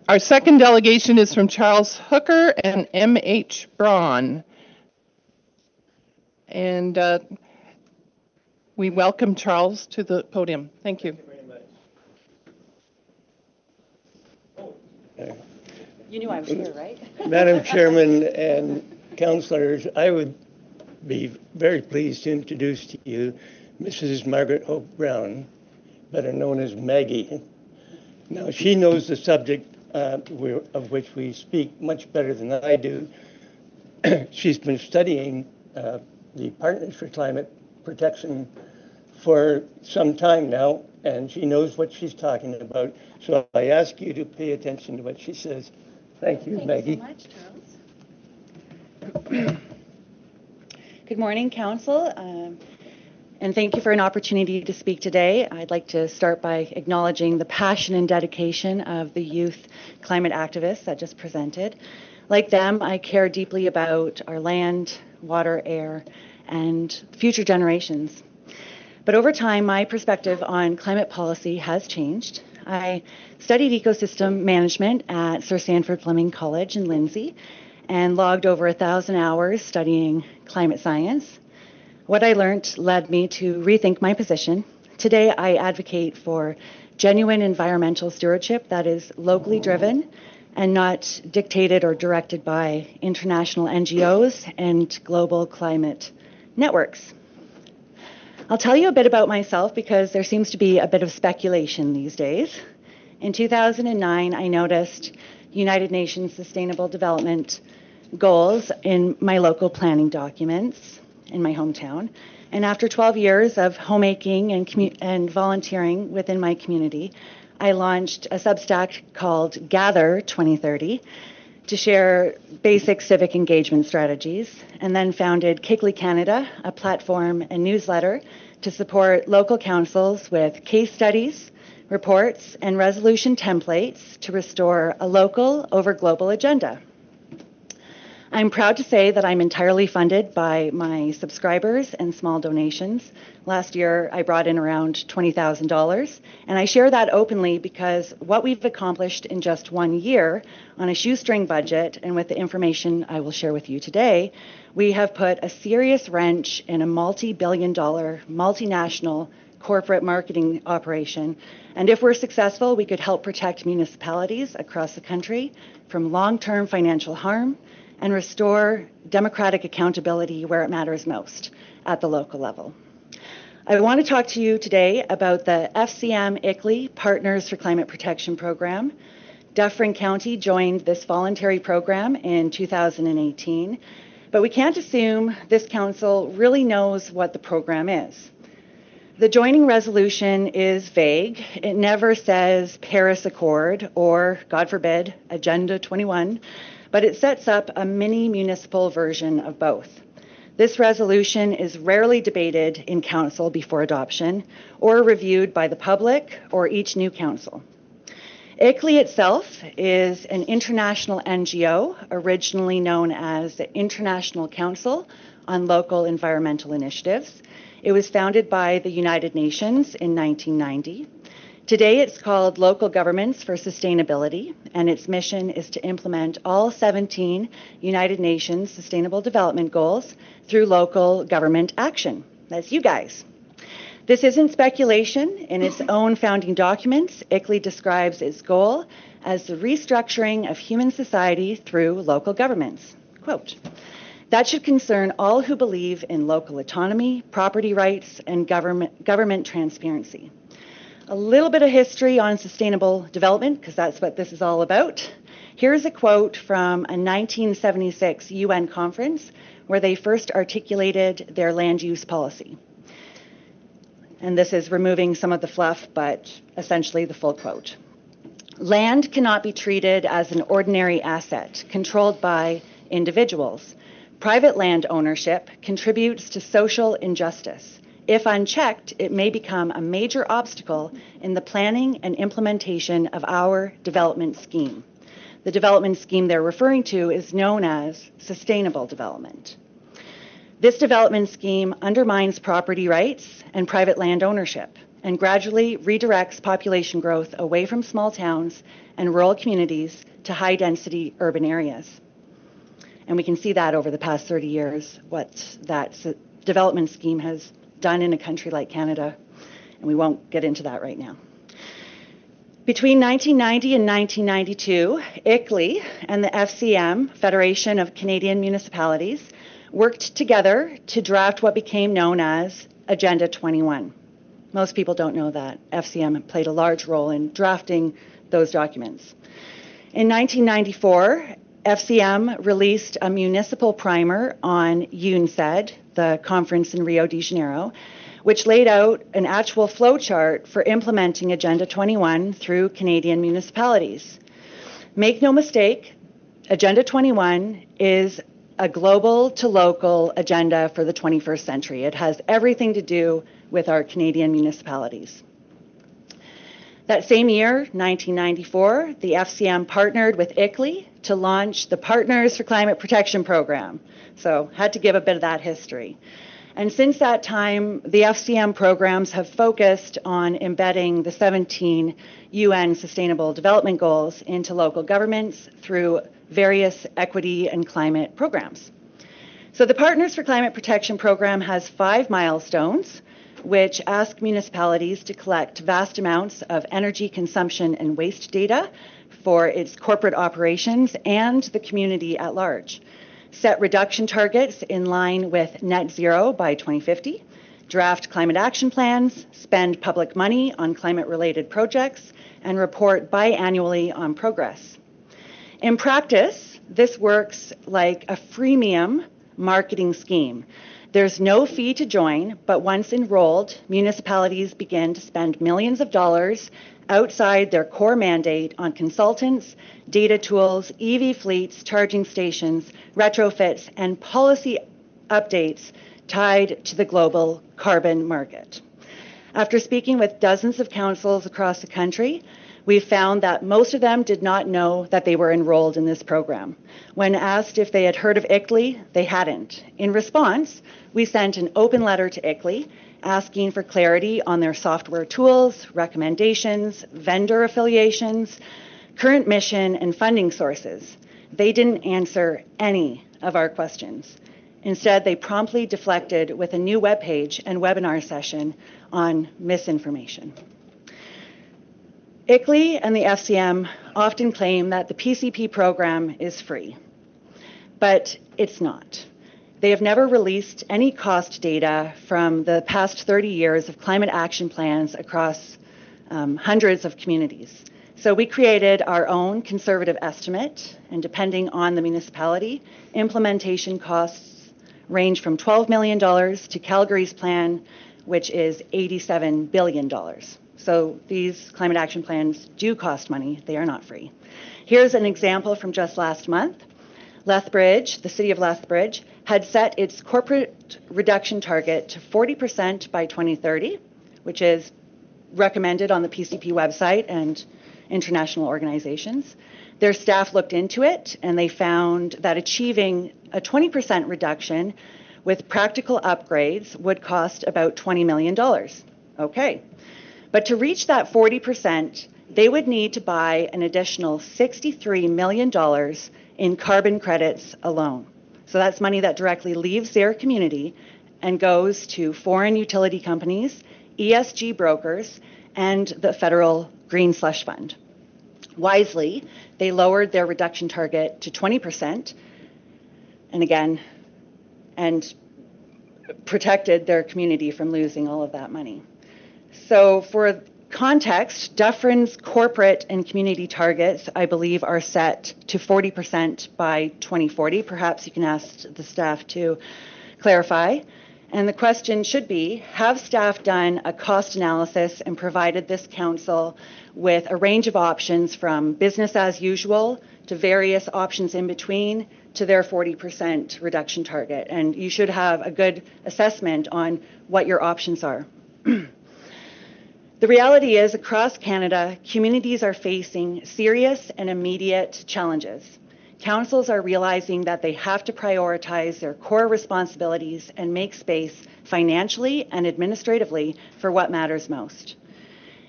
Our second delegation is from Charles Hooker and M.H. Braun. And we welcome Charles to the podium. Thank you. You knew I was here, right? Madam Chairman and councillors, I would be very pleased to introduce to you Mrs. Margaret Hope Braun, better known as Maggie. Now, she knows the subject of which we speak much better than I do. She's been studying the Partners for Climate Protection for some time now, and she knows what she's talking about. So I ask you to pay attention to what she says. Thank you, Maggie. Thanks so much, Charles. Good morning, Council, and thank you for an opportunity to speak today. I'd like to start by acknowledging the passion and dedication of the youth climate activists that just presented. Like them, I care deeply about our land, water, air, and future generations. But over time, my perspective on climate policy has changed. I studied ecosystem management at Sir Sandford Fleming College in Lindsay and logged over 1,000 hours studying climate science. What I learned led me to rethink my position. Today, I advocate for genuine environmental stewardship that is locally driven and not dictated or directed by international NGOs and global climate networks. I'll tell you a bit about myself because there seems to be a bit of speculation these days. In 2009, I noticed United Nations Sustainable Development Goals in my local planning documents in my hometown. And after 12 years of homemaking and volunteering within my community, I launched a Substack called Gather 2030 to share basic civic engagement strategies, and then founded Kickly Canada, a platform and newsletter to support local councils with case studies, reports, and resolution templates to restore a local over global agenda. I'm proud to say that I'm entirely funded by my subscribers and small donations. Last year, I brought in around $20,000, and I share that openly because what we've accomplished in just 1 year on a shoestring budget and with the information I will share with you today, we have put a serious wrench in a multi-billion-dollar, multinational corporate marketing operation. And if we're successful, we could help protect municipalities across the country from long-term financial harm and restore democratic accountability where it matters most, at the local level. I want to talk to you today about the FCM ICLEI Partners for Climate Protection program. Dufferin County joined this voluntary program in 2018, but we can't assume this council really knows what the program is. The joining resolution is vague. It never says Paris Accord or, God forbid, Agenda 21, but it sets up a mini municipal version of both. This resolution is rarely debated in council before adoption or reviewed by the public or each new council. ICLEI itself is an international NGO originally known as the International Council on Local Environmental Initiatives. It was founded by the United Nations in 1990. Today it's called Local Governments for Sustainability, and its mission is to implement all 17 United Nations Sustainable Development Goals through local government action. That's you guys. This isn't speculation. In its own founding documents, ICLEI describes its goal as the restructuring of human society through local governments. Quote, that should concern all who believe in local autonomy, property rights, and government transparency. A little bit of history on sustainable development, because that's what this is all about. Here's a quote from a 1976 UN conference where they first articulated their land use policy. And this is removing some of the fluff, but essentially the full quote. Land cannot be treated as an ordinary asset controlled by individuals. Private land ownership contributes to social injustice. If unchecked, it may become a major obstacle in the planning and implementation of our development scheme. The development scheme they're referring to is known as sustainable development. This development scheme undermines property rights and private land ownership and gradually redirects population growth away from small towns and rural communities to high-density urban areas. And we can see that over the past 30 years, what that development scheme has done in a country like Canada, and we won't get into that right now. Between 1990 and 1992, ICLEI and the FCM, Federation of Canadian Municipalities, worked together to draft what became known as Agenda 21. Most people don't know that. FCM played a large role in drafting those documents. In 1994, FCM released a municipal primer on UNCED, the conference in Rio de Janeiro, which laid out an actual flowchart for implementing Agenda 21 through Canadian municipalities. Make no mistake, Agenda 21 is a global to local agenda for the 21st century. It has everything to do with our Canadian municipalities. That same year, 1994, the FCM partnered with ICLEI to launch the Partners for Climate Protection program. So had to give a bit of that history. And since that time, the FCM programs have focused on embedding the 17 UN Sustainable Development Goals into local governments through various equity and climate programs. So the Partners for Climate Protection program has 5 milestones, which ask municipalities to collect vast amounts of energy consumption and waste data for its corporate operations and the community at large. Set reduction targets in line with net zero by 2050, draft climate action plans, spend public money on climate-related projects, and report biannually on progress. In practice, this works like a freemium marketing scheme. There's no fee to join, but once enrolled, municipalities begin to spend millions of dollars outside their core mandate on consultants, data tools, EV fleets, charging stations, retrofits, and policy updates tied to the global carbon market. After speaking with dozens of councils across the country, we found that most of them did not know that they were enrolled in this program. When asked if they had heard of ICLEI, they hadn't. In response, we sent an open letter to ICLEI asking for clarity on their software tools, recommendations, vendor affiliations, current mission, and funding sources. They didn't answer any of our questions. Instead, they promptly deflected with a new webpage and webinar session on misinformation. ICLEI and the FCM often claim that the PCP program is free, but it's not. They have never released any cost data from the past 30 years of climate action plans across hundreds of communities. So we created our own conservative estimate, and depending on the municipality, implementation costs range from $12 million to Calgary's plan, which is $87 billion. So these climate action plans do cost money. They are not free. Here's an example from just last month. Lethbridge, the city of Lethbridge, had set its corporate reduction target to 40% by 2030, which is recommended on the PCP website and international organizations. Their staff looked into it, and they found that achieving a 20% reduction with practical upgrades would cost about $20 million. Okay. But to reach that 40%, they would need to buy an additional $63 million in carbon credits alone. So that's money that directly leaves their community and goes to foreign utility companies, ESG brokers, and the federal Green Slush Fund. Wisely, they lowered their reduction target to 20%, and protected their community from losing all of that money. So for context, Dufferin's corporate and community targets, I believe, are set to 40% by 2040. Perhaps you can ask the staff to clarify. And the question should be, have staff done a cost analysis and provided this council with a range of options from business as usual to various options in between to their 40% reduction target? And you should have a good assessment on what your options are. The reality is, across Canada, communities are facing serious and immediate challenges. Councils are realizing that they have to prioritize their core responsibilities and make space financially and administratively for what matters most.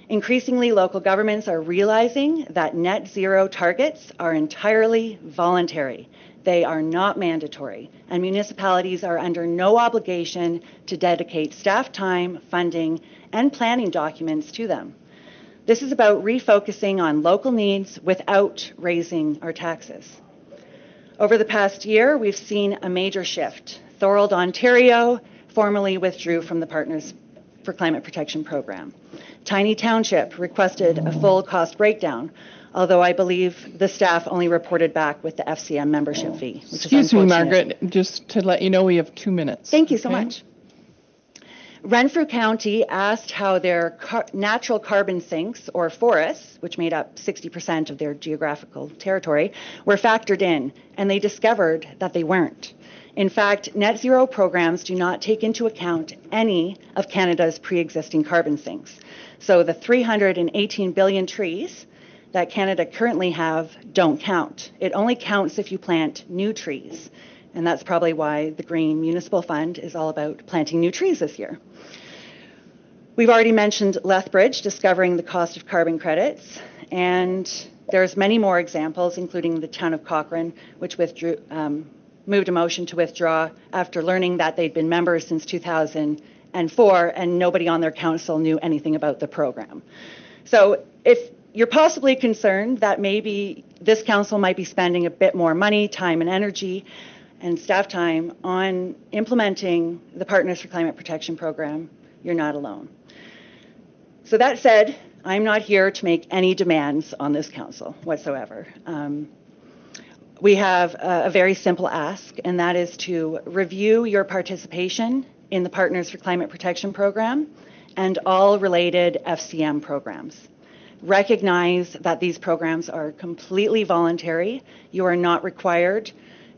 Increasingly, local governments are realizing that net zero targets are entirely voluntary. They are not mandatory, and municipalities are under no obligation to dedicate staff time, funding, and planning documents to them. This is about refocusing on local needs without raising our taxes. Over the past year, we've seen a major shift. Thorold, Ontario, formally withdrew from the Partners for Climate Protection program. Tiny Township requested a full cost breakdown, although I believe the staff only reported back with the FCM membership fee, which Excuse is me, unfortunate. Margaret, just to let you know, we have 2 minutes. Thank you so okay? much. Renfrew County asked how their natural carbon sinks, or forests, which made up 60% of their geographical territory, were factored in, and they discovered that they weren't. In fact, net zero programs do not take into account any of Canada's pre-existing carbon sinks. So the 318 billion trees that Canada currently have don't count. It only counts if you plant new trees. And that's probably why the Green Municipal Fund is all about planting new trees this year. We've already mentioned Lethbridge discovering the cost of carbon credits, and there's many more examples, including the town of Cochrane, which moved a motion to withdraw after learning that they'd been members since 2004, and nobody on their council knew anything about the program. So if you're possibly concerned that maybe this council might be spending a bit more money, time, and energy and staff time on implementing the Partners for Climate Protection program, you're not alone. So that said, I'm not here to make any demands on this council whatsoever. We have a very simple ask, and that is to review your participation in the Partners for Climate Protection program and all related FCM programs. Recognize that these programs are completely voluntary. You are not required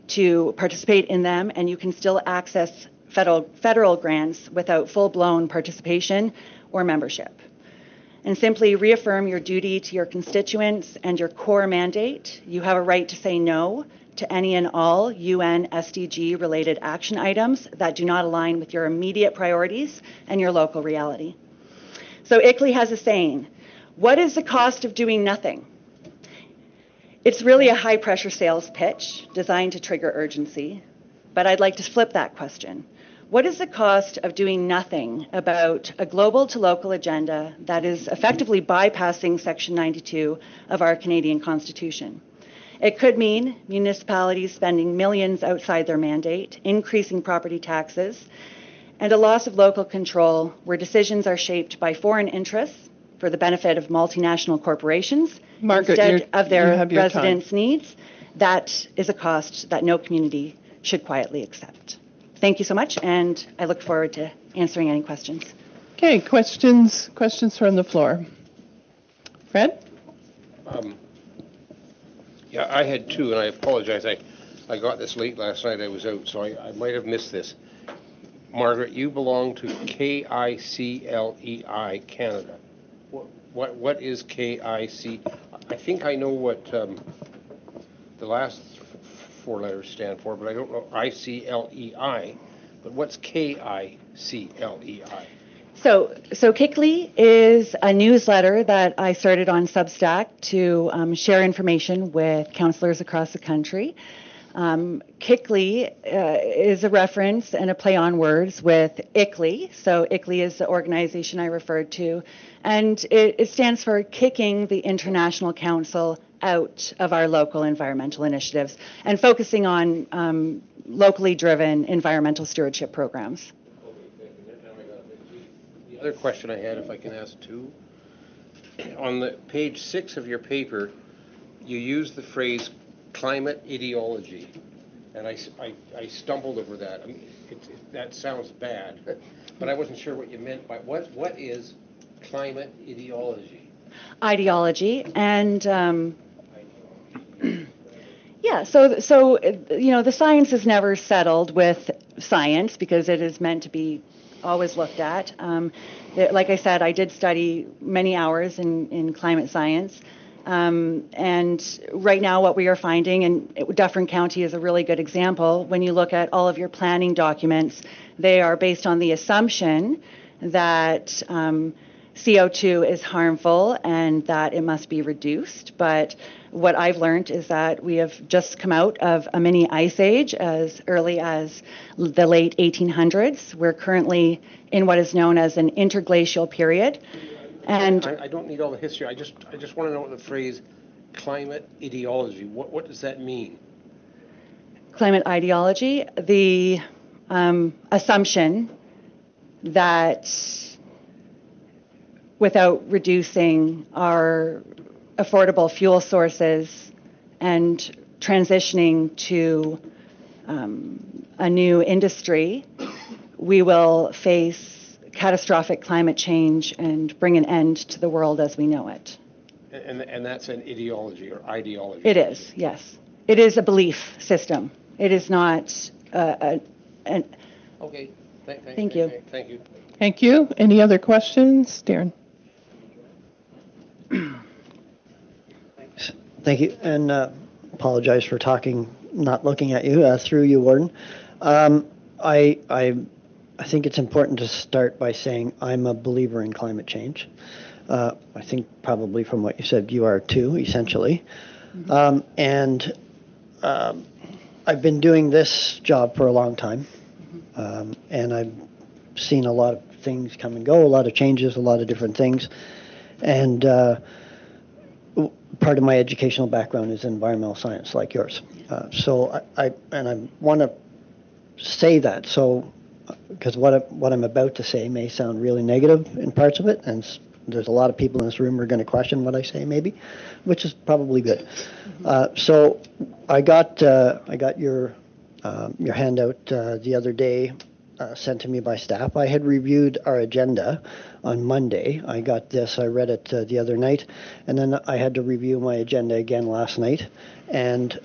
to participate in them, and you can still access federal grants without full-blown participation or membership. And simply reaffirm your duty to your constituents and your core mandate. You have a right to say no to any and all UN SDG related action items that do not align with your immediate priorities and your local reality. So ICLEI has a saying, what is the cost of doing nothing? It's really a high pressure sales pitch designed to trigger urgency, but I'd like to flip that question. What is the cost of doing nothing about a global to local agenda that is effectively bypassing Section 92 of our Canadian Constitution? It could mean municipalities spending millions outside their mandate, increasing property taxes, and a loss of local control where decisions are shaped by foreign interests for the benefit of multinational corporations Margaret, instead of their your residents' needs. That is a cost that no community should quietly accept. Thank you so much, and I look forward to answering any questions. Okay, questions from the floor. Fred? Yeah, I had two, and I apologize. I got this late last night. I was out, so I might have missed this. Margaret, you belong to KICLEI Canada. What is KIC? I think I know what the last four letters stand for, but I don't know ICLEI. But what's KICLEI? So KICLEI is a newsletter that I started on Substack to share information with councillors across the country. KICLEI is a reference and a play on words with ICLEI. So ICLEI is the organization I referred to, and it stands for Kicking the International Council Out of Our Local Environmental Initiatives and focusing on locally driven environmental stewardship programs. The other question I had, if I can ask two, on the page 6 of your paper, you use the phrase climate ideology, and I stumbled over that. I mean, that sounds bad, but I wasn't sure what you meant by what is climate ideology? Ideology, and yeah, so you know, the science is never settled with science because it is meant to be always looked at. Like I said, I did study many hours in climate science. And right now what we are finding, and Dufferin County is a really good example, when you look at all of your planning documents, they are based on the assumption that CO2 is harmful and that it must be reduced. But what I've learned is that we have just come out of a mini ice age as early as the late 1800s. We're currently in what is known as an interglacial period. And I don't need all the history. I just want to know what the phrase climate ideology, what does that mean? climate ideology, the assumption that without reducing our affordable fuel sources and transitioning to a new industry, we will face catastrophic climate change and bring an end to the world as we know it. And that's an ideology or ideology? It is, yes. It is a belief system. It is not an... Okay. Thank you. Thank you. Thank you. Any other questions? Darren? Thank you, and apologize for talking, not looking at you, through you, Warden. I think it's important to start by saying I'm a believer in climate change. I think probably from what you said, you are too, essentially. And I've been doing this job for a long time, and I've seen a lot of things come and go, a lot of changes, a lot of different things. And part of my educational background is environmental science, like yours. So I want to say that, so because what I'm about to say may sound really negative in parts of it, and there's a lot of people in this room who are going to question what I say, maybe, which is probably good. So I got your handout the other day, sent to me by staff. I had reviewed our agenda on Monday. I got this. I read it the other night, and then I had to review my agenda again last night. And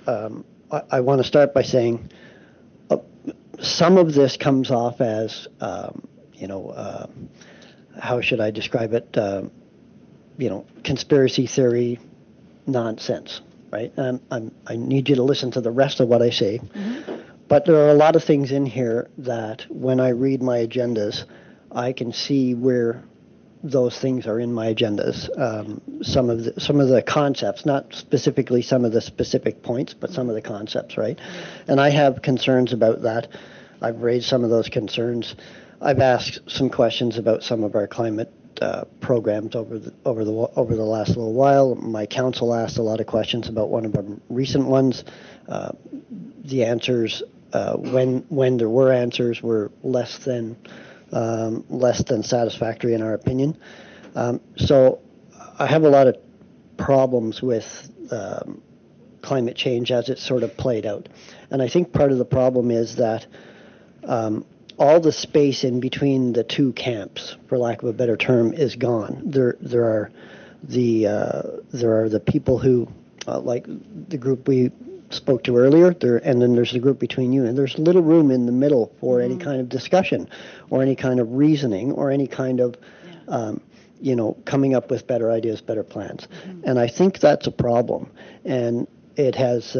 I want to start by saying some of this comes off as, how should I describe it? Conspiracy theory nonsense, right? I need you to listen to the rest of what I say. But there are a lot of things in here that when I read my agendas, I can see where those things are in my agendas. Some of the concepts, not specifically some of the specific points, but some of the concepts, right? And I have concerns about that. I've raised some of those concerns. I've asked some questions about some of our climate programs over the last little while. My council asked a lot of questions about one of our recent ones. The answers, when there were answers, were less than satisfactory in our opinion. So I have a lot of problems with climate change as it's sort of played out, and I think part of the problem is that all the space in between the two camps, for lack of a better term, is gone. There are the people who, like the group we spoke to earlier, and then there's the group between you, and there's little room in the middle for any kind of discussion, or any kind of reasoning, or any kind of, coming up with better ideas, better plans. And I think that's a problem, and it has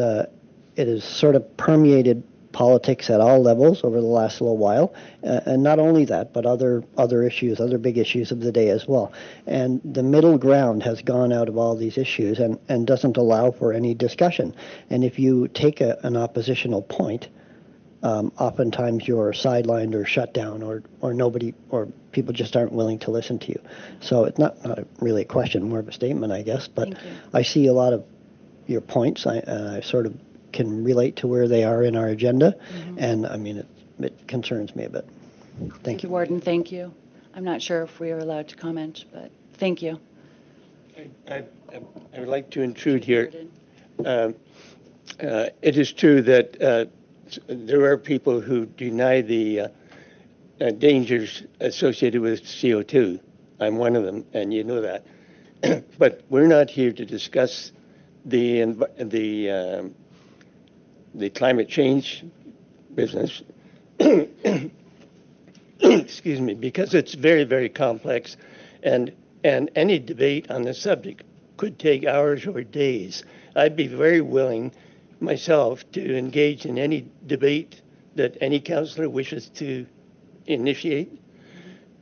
sort of permeated politics at all levels over the last little while, and not only that, but other issues, other big issues of the day as well. And the middle ground has gone out of all these issues and doesn't allow for any discussion. And if you take an oppositional point, oftentimes you're sidelined or shut down, or nobody, or people just aren't willing to listen to you. So it's not really a question, more of a statement, I guess. But I see a lot of your points. I sort of can relate to where they are in our agenda, and I mean it concerns me a bit. Thank you, Warden. Thank you. I'm not sure if we are allowed to comment, but thank you. I would like to intrude here. It is true that there are people who deny the dangers associated with CO2. I'm one of them, and you know that. But we're not here to discuss the climate change business, excuse me, because it's very, very complex, and any debate on the subject could take hours or days. I'd be very willing myself to engage in any debate that any councillor wishes to initiate,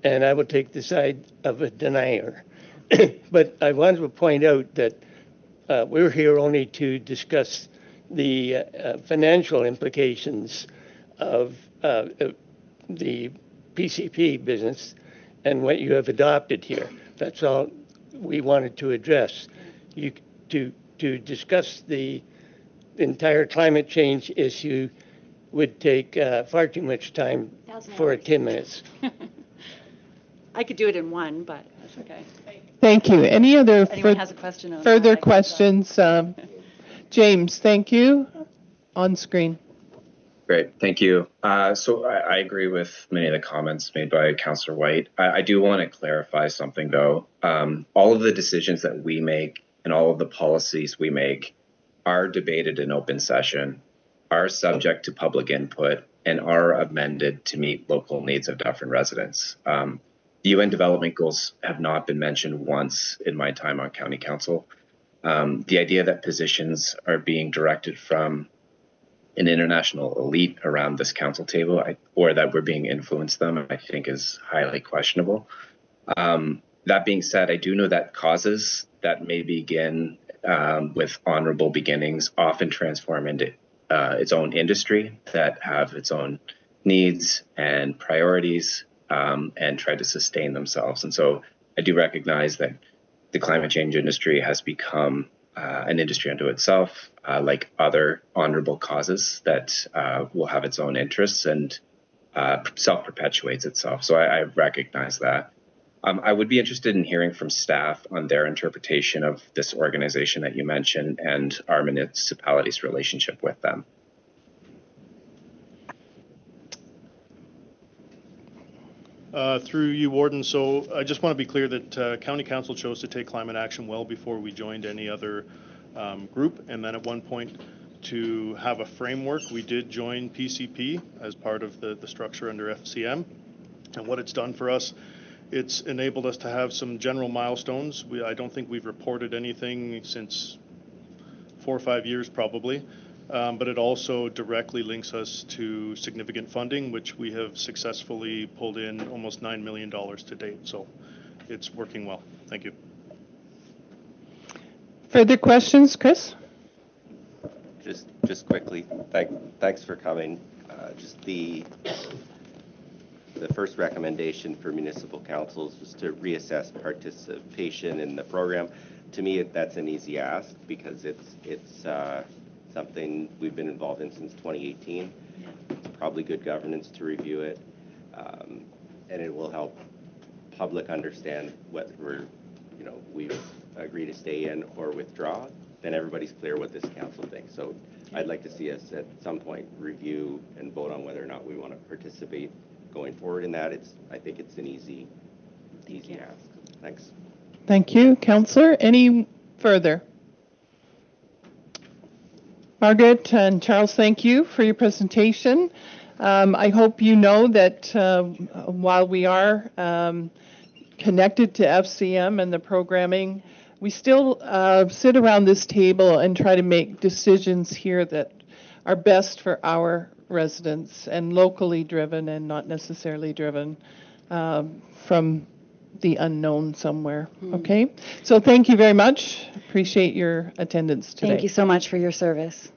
and I will take the side of a denier. But I wanted to point out that we're here only to discuss the financial implications of the PCP business and what you have adopted here. That's all we wanted to address. To discuss the entire climate change issue would take far too much time for 10 minutes. I could do it in one, but that's okay. Thank you. Any other If anyone has a question on further that, I can questions? James, thank you. On screen. Great, thank you. So I agree with many of the comments made by Councillor White. I do want to clarify something, though. All of the decisions that we make and all of the policies we make are debated in open session, are subject to public input, and are amended to meet local needs of Dufferin residents. The UN Development Goals have not been mentioned once in my time on County Council. The idea that positions are being directed from an international elite around this council table, or that we're being influenced them, I think is highly questionable. That being said, I do know that causes that may begin with honorable beginnings often transform into its own industry that have its own needs and priorities and try to sustain themselves. And so I do recognize that the climate change industry has become an industry unto itself, like other honorable causes that will have its own interests and self-perpetuates itself. So I recognize that. I would be interested in hearing from staff on their interpretation of this organization that you mentioned and our municipality's relationship with them. Through you, Warden. So I just want to be clear that County Council chose to take climate action well before we joined any other group. And then at one point, to have a framework, we did join PCP as part of the structure under FCM. And what it's done for us, it's enabled us to have some general milestones. I don't think we've reported anything since 4 or 5 years probably. But it also directly links us to significant funding, which we have successfully pulled in almost $9 million to date. So it's working well. Thank you. Further questions, Chris? Just quickly, thanks for coming. Just the first recommendation for municipal councils was to reassess participation in the program. To me, that's an easy ask because it's something we've been involved in since 2018. It's probably good governance to review it, and it will help public understand whether we agree to stay in or withdraw. Then everybody's clear what this council thinks. So I'd like to see us at some point review and vote on whether or not we want to participate going forward in that. I think it's an easy ask. Thanks. Thank you. Councillor, any further? Margaret and Charles, thank you for your presentation. I hope you know that while we are connected to FCM and the programming, we still sit around this table and try to make decisions here that are best for our residents and locally driven and not necessarily driven from the unknown somewhere. Okay? So thank you very much. Appreciate your attendance today. Thank you so much for your service.